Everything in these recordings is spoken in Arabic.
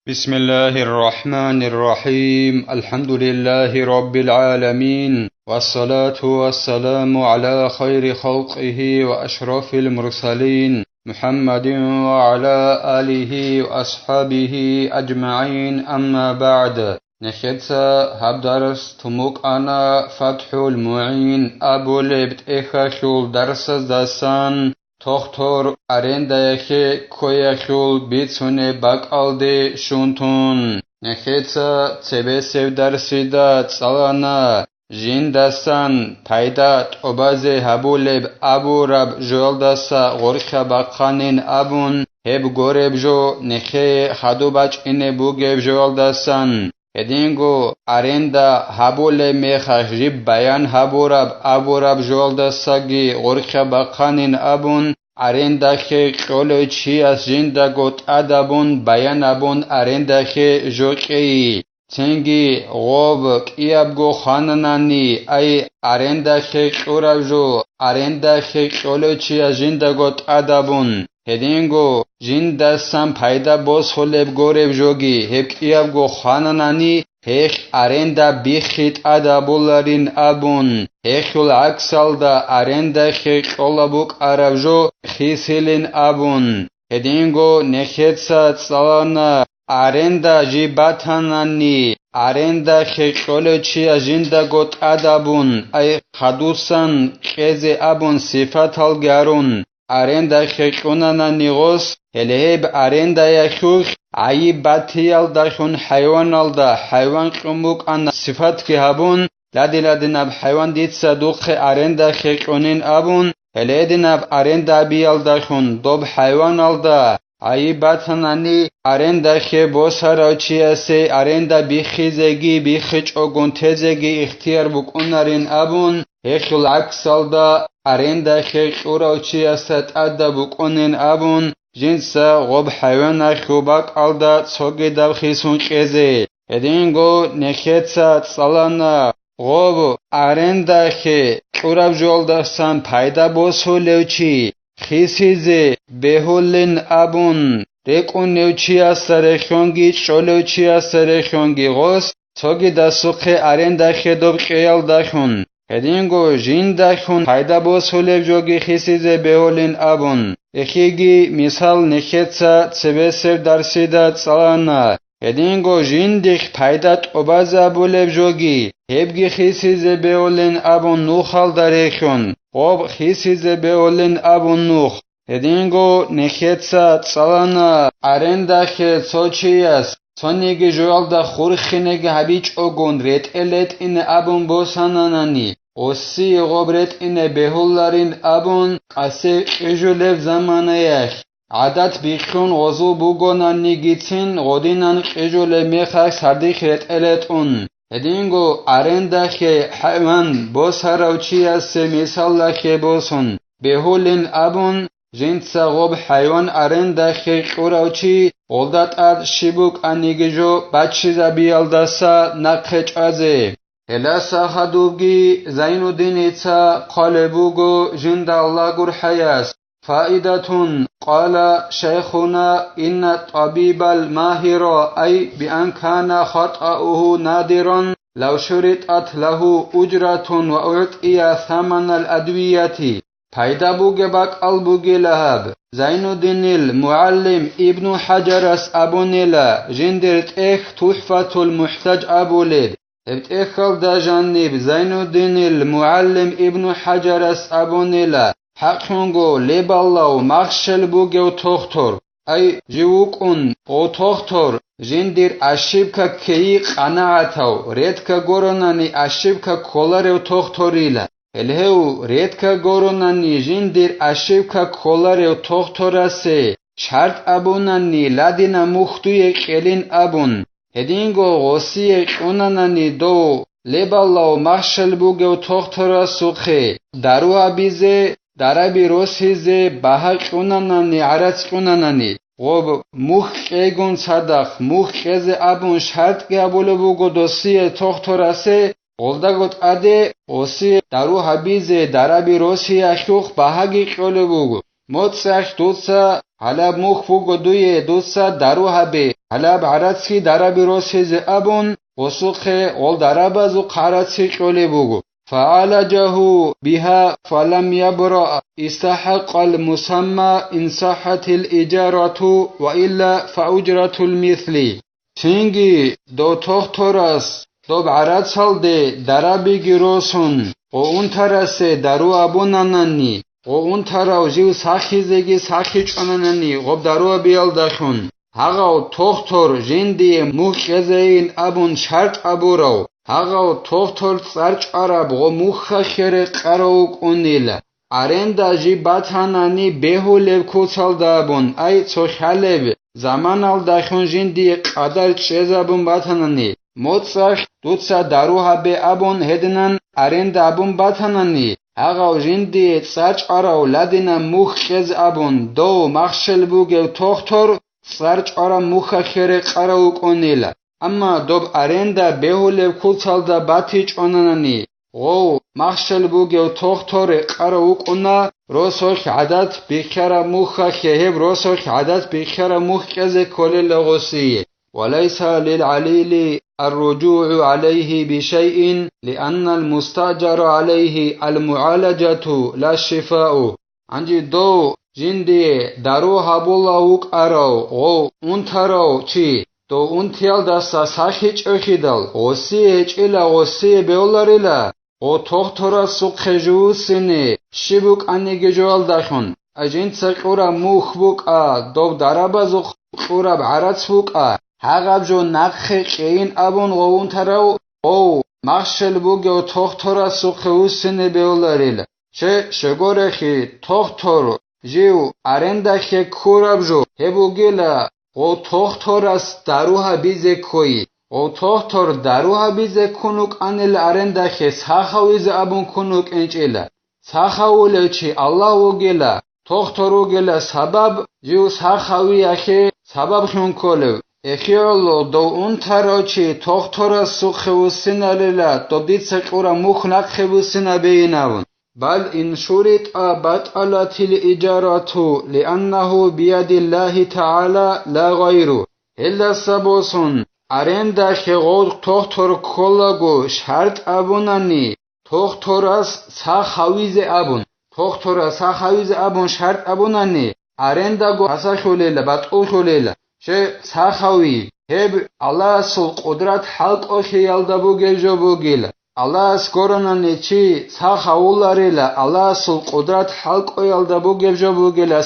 بسم الله الرحمن الرحيم الحمد لله رب العالمين والصلاة والسلام على خير خلقه وأشرف المرسلين محمد وعلى آله وأصحابه أجمعين أما بعد نخدسا هبدرس تموك أنا فتح المعين أبو لبت إخاشول درس دسان تختور ارندایخه کویخول بیتونه باقالده شونتون نخیتسا تبه سو درسیده تسالانا جیندستان پایدات اوبازه هبولب ابو رب جولدسا غرخه باقانین ابون هب گورب جو نخه خدو بچ اینه بوگب جولدستان هدینگو ارندا هبول میخ جیب بیان هبورب ابورب جولدساگی غرخه باقانین ابون ارندا خی قولو چی از جندا گوت ادبون بیان ابون ارندا خی جوکی تنگی غوب کیاب گو خاننانی ای ارندا خی قورب جو ارندا خی قولو چی از جندا گوت ادبون هدینگو جندا سم پایدا بوس خلب گورب جوگی هب کیاب گو خاننانی هیخ ارندا بیخیت ادبولارین ابون هیخول عکسالدا ارندا خی قولابوک عرب جو خیسیلین ابون هدینگو نخیتسا تسالانا ارندا جیباتانانی ارندا خی قولو چی جندا گوت ادبون ای خدوسان کیزی ابون صفت الگرون ارندا خی قونانانی غوس هلهب ارندا یخوخ ای باتیال داشون حیوان الدا حیوان قموک ان صفت کی هبون لدی نب حیوان دیت صدوق ارندا خی قونین ابون هلهدی نب ارندا بیال داشون دوب حیوان الدا ای باتنانی ارندا خی بوسارا چیاسی ارندا بیخیزگی بیخچ اوگون تزگی اختیار بکنارین ابون هیخل عکسالدا ارندا خی قورا چیاست ادا بکنین ابون جنسا غوب حیوان خوباک الدا صوگی دو خیسون کیزی هدینگو نخیتسا تسالانا غوب ارندا خی قورب جولدستان پایدا بوسو لوچی خیسیزی بهولین ابون ریکون نوچی از سرخونگی چولوچی از سرخونگی غوست صوگی دستوخ ارندا خی دوب قیال دخون هدینگو جین دخون پایدا بوسو لب جوگی خیسیزی بهولین ابون اخیگی مثال نخیتسا تبه سر درسیده تسالانا هدینگو جین دیخ پایدات اوباز ابولب جوگی هبگی خیسیزی بهولین ابون نوخال دریخون غوب خیسیزی بهولین ابون نوخ هدینگو نخیتسا تسالانا ارندا خی چوچی است سونیگی جوالدا خورخینگی هبیچ اوگون ریت الت این ابون بوسانانانی اوسی غبرت این بهولارین ابون اسی اجولف زمانه عادت بیخون غزو بوگونانی گیتین غدینان اجول میخک سردی خیرت الت اون هدینگو ارندا خی حیوان بوساروچی است مثال خی بوسون بهولین ابون جنسا غوب حیوان ارندا خی قوراوچی غلدات اد شیبوک انیگجو بچی زبیالدسا نقچ ازه هلاسا خدوبگی زینالدین ایتسا قالبوگو جند الله گر حیاس فائدتون قال شیخنا ان الطبيب الماهر ای بان کان خطأه نادرا لو شرطت له اجرة واعطي ثمن الادویه پایدا بوگه باک البوگه لهب زینالدین المعلم ابن حجر اس ابونیلا جندرت اخ تحفة المحتاج ابولید ابت اخل دا جانب زینالدین المعلم ابن حجر اس ابونیلا حقونگو لیبالاو مخشل بوگه و تختور ای جیوکون او تختور جندر اشیبکا کی قناعتاو ریدکا گورونانی اشیبکا کولار و تختوریلا الهو ریدکا گورونانی جندر اشیبکا کولار و تختوراسه شرط ابونانی لدینا مختوی کلین ابون هدینگو غوسی اونانانی دو لیبالاو مخشل بوگه و تختوراسوخه درو ابیزه درابی روسیزه بحق اونانانی عرص اونانانی غوب موخ ایگون صدق موخ ایز ابون شرط گابولو بوگو دوسیه تختوراسه غلدا گوت اده اوسی درو حبیزه درابی روسی اخوخ بحقی قولو بوگو موت سخ دوسا حالا موخ بوگو دوی دوسا درو حبی حالا بعرضی دربی روسیز ابون وسخه ول دربازو قرضی قلی بگو فعالجه بها فلم يبرأ استحق المسمى إن صحت الإجارة وإلا فأجرة المثل تنگی دو تخترس دو بعرض سالده دربی گیروسون و اون ترسه درو ابوناننی و اون تراو جیو ساخی زگی ساخی چانننی غب درو بیال دخون هاگاو تختر جندی مخزین ابون شرط ابورو هاگاو تختر سرچ عرب غ مخخر قرو کنیل ارندا جی باتانانی بهول کوسال دابون ای چوخالب زمان ال دخون جندی قدر چزابون باتانانی موتسخ دوتسا دروها به ابون هدنن ارندا ابون باتانانی هاگاو جندی سرچ عرو لدینا مخز ابون دو مخشل بوگو تختر سرچ عرب مخخر قرو کنیل اما دوب ارندا بهول کوسال دا باتیچ آنانانی غو مخشل بوگو تختر قرو کنا روسوخ عدد بخیر مخخه روسوخ عدد بخیر مخز کل لغوسی وليس للعليل الرجوع عليه بشيء لأن المستأجر عليه المعالجة لا الشفاء عندي دو جندي دارو هابولاوك أراو غو انتراو چي دو انتيال دستا ساخيچ اخيدال غوسي اچيلا غوسي بيولاريلا غو تختورا سوق سيني شبوك انيگي جوال داخون اجين سقورا مخبوك دو درابازو قورا بعرات بوك هاگاب جو نخ قين ابون غو انتراو غو مخشل بوگو تختورا سوق سيني بيولاريلا چه شگورخي تختورو جيو ارندخ كورابجو هبوگيلا غو تختورس داروها بيزه کوي غو تختور داروها بيزه كونوك انل ارندخ ساخاويز ابون كونوك انچيلا ساخاولچي الله وگيلا تختوروگيلا سبب جيو ساخاوي اخي سبب خون کولو اخيولو دو اون تراچي تختورا سوخوسيناللا دوبديت سقورا مخنق خبوسينا بيناون بل إن شرط بطلت الإجارة لأنه بيد الله تعالى لا غيره إلا سبوسون أرندا خغود تختور كلاغو شرط أبوناني تختوراس ساخاويز أبون تختورا ساخاويز أبون شرط أبوناني أرنداغو أساخوليلا بطوخوليلا شه ساخاوي هب الله سل قدرت حلق أخيال دبوغي جوبوغيلا الله اسکورانانی چی ساخاولاريلا الله سل قدرت حلق اویالدا بوگل جوبوگلا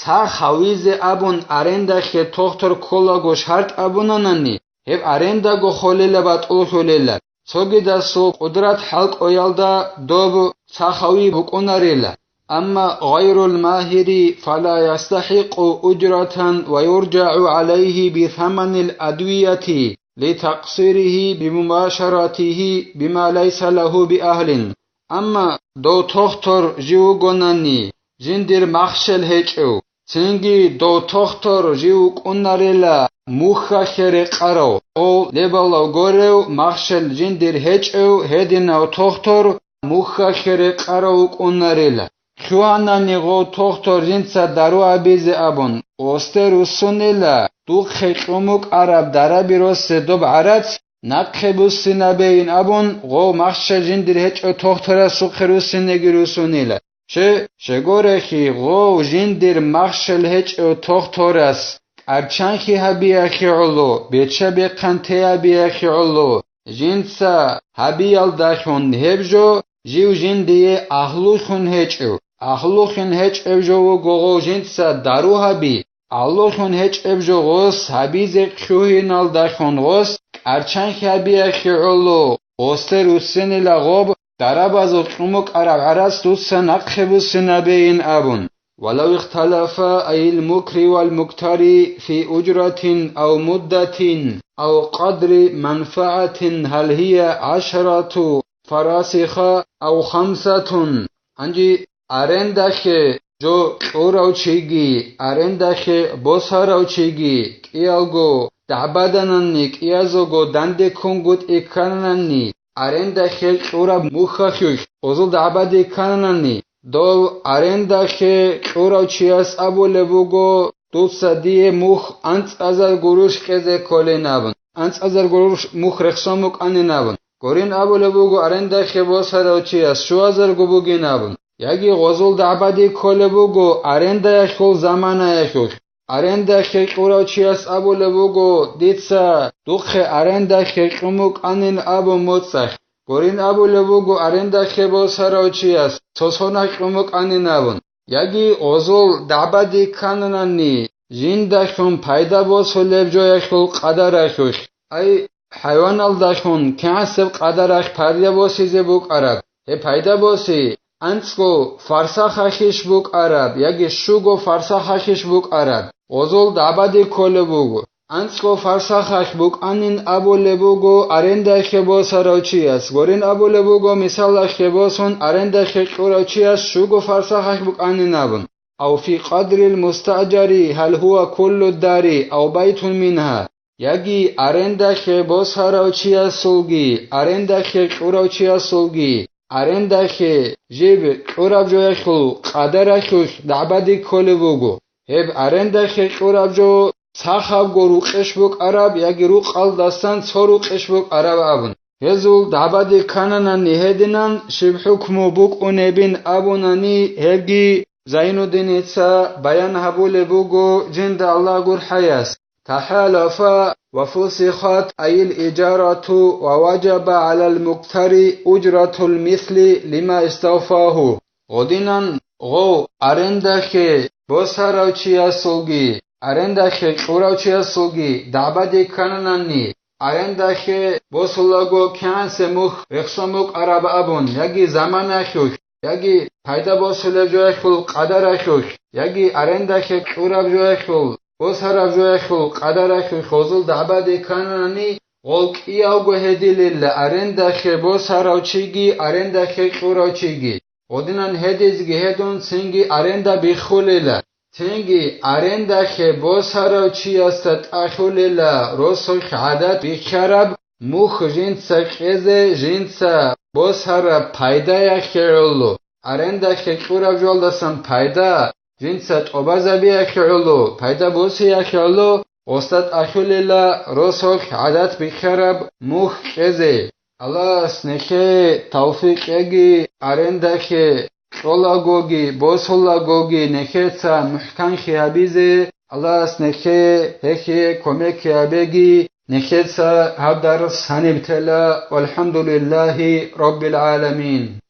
ساخاویز ابون ارندا خ تختر کولاگو شرط ابونانانی هب ارندا گو خوليلا بات اوخوليلا سوگيدا سل قدرت حلق اویالدا دوب ساخاوي بوكوناريلا اما غير الماهر فلا يستحق اجرة ويرجع عليه بثمن الادوية لتقصيره بمباشرته بما ليس له بأهل اما دو تختر جيو گوناني جندر مخشل هچو تنگي دو تختر جيو قناريلا مخخر قرو او لبالا گورو مخشل جندر هچو هدينو تختر مخخر قرو قناريلا خواناني غو تختر جنسا درو عبيز ابون اوستر سونيلا دو خيقوموك عرب دربي روس دوب عرات نقبو سنبين ابون غو مخشل جندر هچو تختر سوخرو سنگرو سونيلا شگورخي غو جندر مخشل هچو تخترس ارچانخي هبيخي علو بيچه بقنته هبيخي علو جنسا هبيال داخون هبجو جيو جندي اهلوخون هچو اهلوخون هچو جو غو جنسا دارو هبي اهلوخون هچو جو غوس هبيز خوهينال داخون غوس ارچانخي هبيخي علو غوستر سنيلا غوب دربازو قموك عرب عرس دوسا نقخبو سنبين ابون ولو اختلف أي المكر والمكتر في أجرة أو مدة أو قدر منفعة هل هي 10 فراسخة أو 5 انجي ارندخ جو قوراو چيگي ارندخ بوساراو چيگي كيالگو دعبادنني كيازوگو دنده کنگوت اكاننني ارندخ قورا مخخيش اوزل دعبادي كاننني دو ارندخ قوراو چياس ابو لبوگو دوسا دی مخ انت ازر گروش کزه کلی نبن انت ازر گروش مخ رخصاموک انی نبن گورین ابوله بوگو ارنده خباس هراچی است شو ازر گبوگی نبن یکی غزل دعبدی کلی بوگو ارنده خول زمانه خول ارنده خیقوراچی است ابوله بوگو دیتسا دوخ ارنده خیقموک انین ابو موتسخ گورین ابوله بوگو ارنده خباس هراچی است سوسونه خیقموک انی نبن یکی غزل دعبدی کنننی جیندخون پیدا باز لبجای خول قدر خوش ای حیوان داشون کاسب قدرش پیدا باسیزه بوک عرب he پیدا باسی انسکو فرسا خشش بوک عرب یکی شوگو فرسا خشش بوک عرب غزل دعبدی کل بوگو انسکو فرسا خش بوک انین ابو لبوگو ارنده خباس راچی است گورین ابو لبوگو مثال خباسون ارنده خباراچی است شوگو فرسا خش بوک انین نبن او فی قدر المستاجری هل هو کل الداری او بیت منها یکی ارنده خباس راچی است سوگی ارنده خباراچی است سوگی ارنده جیب قرب جای خلو قدر خوش دعبدی کل بوگو هب ارنده قرب جو سخب گروقش بوک عرب یکی رو قل دستان سروقش بوک عرب ابن هزول دعبدی کنن نهدنن شب حکمو بوک اونبین ابونانی هبگی زین الدین ایتسا بیان حبول بوگو جند الله گر حیاس تحالف وفسخت أي الإجارة ووجب على المقتري أجرة المثل لما استوفاه غدنا غو أرندخ بسراوچيا سوگي أرندخ قراوچيا سوگي دعبدي كننني أرندخ بسلاگو كانس مخ رخصموك عرب أبون يجي زمان خوش يجي پیدا بسل جوه خل قدر خوش يجي أرندخ قراب جوه خل بس هر جای خو قدر خو خوزل دعبدی کنانی غلق ایاگو هدیل ارنده خ بس هر چیگی ارنده خ قرا چیگی ودینن هدیزگی هدون سنگی ارنده بخولیل سنگی ارنده خ بس هر چی است اخولیل رسو عادت بخرب مخ جنس خز جنس بس هر پیدا خیرلو ارنده خ قرا جولدسن پیدا جنسات أبازبي أكلو پیدا بوسي أكلو استاد أكللا رسوك عادات بخرب مخ كزي الله سنخي توفيق يجي أرندك شولاغوغي بوسولاغوغي نخيتا محكم خيابيزي الله سنخي هكي كوميك يابيجي نخيتا هدرس هنبتلا والحمد لله رب العالمين